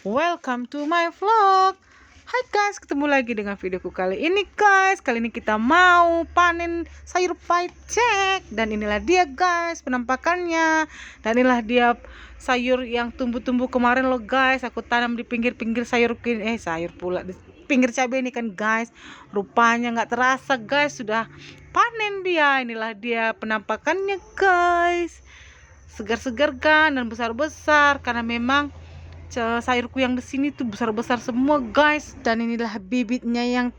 Welcome to my vlog. Hai guys, ketemu lagi dengan videoku kali ini guys. Kali ini kita mau panen sayur paicek. Dan inilah dia guys penampakannya. Dan inilah dia sayur yang tumbuh-tumbuh kemarin loh guys. Aku tanam di pinggir-pinggir sayur pula di pinggir cabai ini kan guys. Rupanya nggak terasa guys sudah panen dia. Inilah dia penampakannya guys. Segar-segar kan dan besar-besar karena memang sayurku yang di sini tuh besar-besar semua guys. Dan inilah bibitnya yang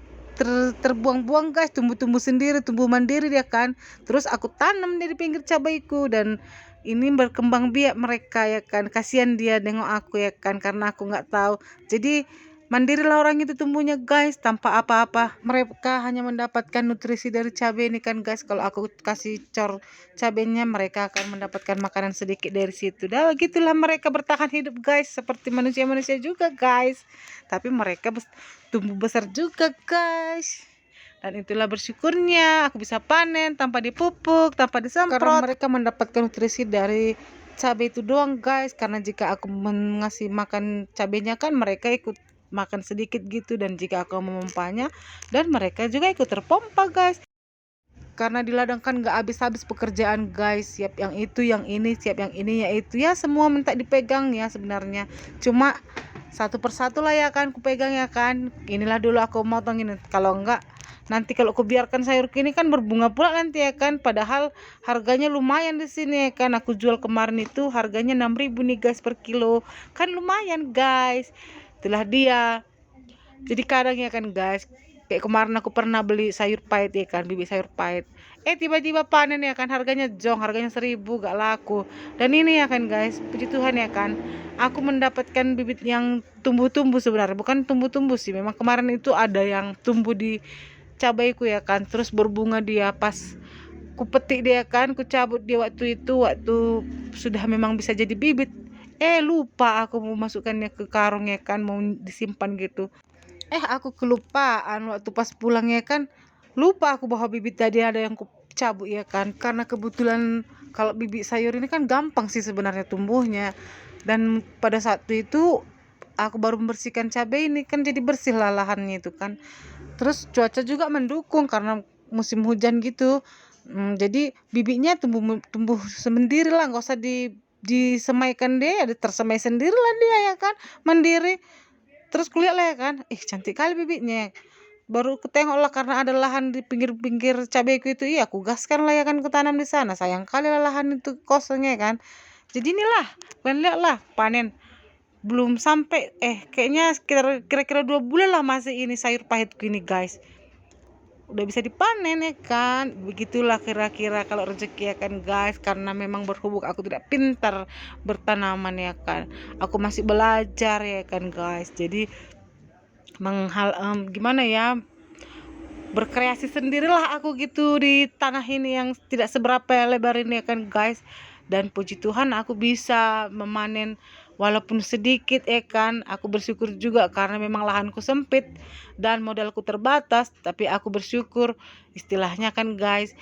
terbuang-buang guys, tumbuh-tumbuh sendiri, tumbuh mandiri dia kan. Terus aku tanam dari pinggir cabaiku dan ini berkembang biak mereka ya kan. Kasihan dia nengok aku ya kan, karena aku nggak tahu. Jadi mandirilah orang itu tumbuhnya guys, tanpa apa-apa. Mereka hanya mendapatkan nutrisi dari cabai ini kan guys. Kalau aku kasih cor cabenya, mereka akan mendapatkan makanan sedikit dari situ. Dah begitulah mereka bertahan hidup guys, seperti manusia-manusia juga guys. Tapi mereka tumbuh besar juga guys. Dan itulah bersyukurnya aku bisa panen tanpa dipupuk, tanpa disemprot. Karena mereka mendapatkan nutrisi dari cabai itu doang guys. Karena jika aku mengasih makan cabenya kan mereka ikut makan sedikit gitu, dan jika aku memompanya dan mereka juga ikut terpompa guys. Karena di ladang kan gak habis-habis pekerjaan guys, siap yang itu yang ini, siap yang ini ya itu ya, semua minta dipegang ya sebenarnya. Cuma satu persatu lah ya kan ku pegang ya kan. Inilah dulu aku motong ini, kalau enggak nanti kalau aku biarkan sayur ini kan berbunga pula nanti ya kan. Padahal harganya lumayan di sini ya kan. Aku jual kemarin itu harganya 6.000 nih guys per kilo. Kan lumayan guys. Itulah dia. Jadi kadang ya kan guys, kayak kemarin aku pernah beli sayur pahit ya kan, bibit sayur pahit. Tiba-tiba panen ya kan, harganya jong, harganya 1.000, gak laku. Dan ini ya kan guys, puji Tuhan ya kan, aku mendapatkan bibit yang tumbuh-tumbuh sebenarnya. Bukan tumbuh-tumbuh sih, memang kemarin itu ada yang tumbuh di cabaiku ya kan, terus berbunga dia pas ku petik dia kan, ku cabut dia waktu itu, waktu sudah memang bisa jadi bibit. Lupa aku mau masukkannya ke karung ya kan, mau disimpan gitu. Aku kelupaan waktu pas pulang ya kan, lupa aku bawa bibit tadi ada yang ku cabut ya kan. Karena kebetulan kalau bibit sayur ini kan gampang sih sebenarnya tumbuhnya. Dan pada saat itu aku baru membersihkan cabai ini kan, jadi bersih lah lahannya itu kan. Terus cuaca juga mendukung karena musim hujan gitu. Jadi bibitnya tumbuh sendiri lah, nggak usah disemaikan, dia ada tersemai sendiri lah dia ya kan, mandiri. Terus kulihat lah ya kan, cantik kali bibitnya. Baru ketengok lah karena ada lahan di pinggir-pinggir cabaiku itu, aku gaskan lah ya kan, kutanam di sana. Sayang kali lah lahan itu kosongnya kan. Jadi inilah, kalian lihat lah panen. Belum sampai, kayaknya kira-kira 2 bulan lah masih ini sayur pahitku ini guys. Udah bisa dipanen ya kan. Begitulah kira-kira kalau rezeki ya kan guys. Karena memang berhubung aku tidak pintar bertanaman ya kan, aku masih belajar ya kan guys. Jadi gimana ya, berkreasi sendirilah aku gitu di tanah ini yang tidak seberapa lebar ini ya kan guys. Dan puji Tuhan aku bisa memanen walaupun sedikit ya kan. Aku bersyukur juga karena memang lahanku sempit dan modalku terbatas, tapi aku bersyukur istilahnya kan guys,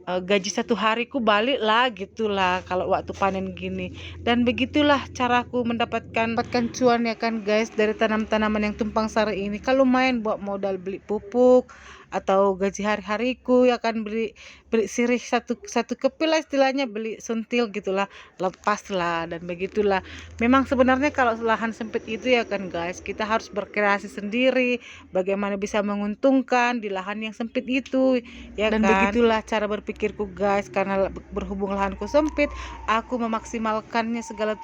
gaji 1 hariku balik lah gitulah kalau waktu panen gini. Dan begitulah caraku mendapatkan cuan ya kan guys dari tanam-tanaman yang tumpang sari ini. Kan lumayan buat modal beli pupuk atau gaji hari-hariku ya kan, beli sirih satu kepil lah istilahnya, beli suntil gitulah, lepas lah. Dan begitulah memang sebenarnya kalau lahan sempit itu ya kan guys, kita harus berkreasi sendiri bagaimana bisa menguntungkan di lahan yang sempit itu ya kan. Dan begitulah cara berpikirku guys, karena berhubung lahanku sempit, aku memaksimalkannya segala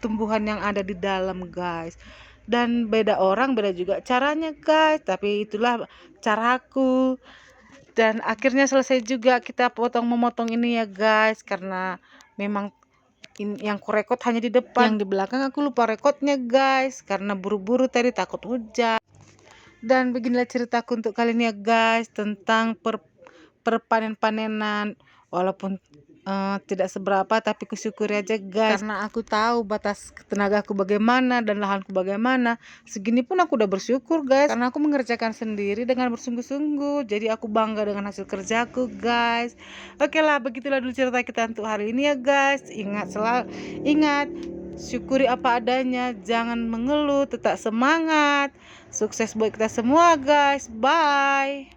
tumbuhan yang ada di dalam guys. Dan beda orang beda juga caranya guys, tapi itulah caraku. Dan akhirnya selesai juga kita memotong ini ya guys, karena memang yang ku rekod hanya di depan, yang di belakang aku lupa rekodnya guys karena buru-buru tadi takut hujan. Dan beginilah ceritaku untuk kali ini ya guys, tentang perpanen-panenan. Walaupun tidak seberapa, tapi kusyukuri aja guys, karena aku tahu batas tenagaku bagaimana dan lahanku bagaimana. Segini pun aku udah bersyukur guys, karena aku mengerjakan sendiri dengan bersungguh-sungguh. Jadi aku bangga dengan hasil kerjaku guys. Oke lah, begitulah dulu cerita kita untuk hari ini ya guys. Ingat syukuri apa adanya, jangan mengeluh, tetap semangat. Sukses buat kita semua guys, bye.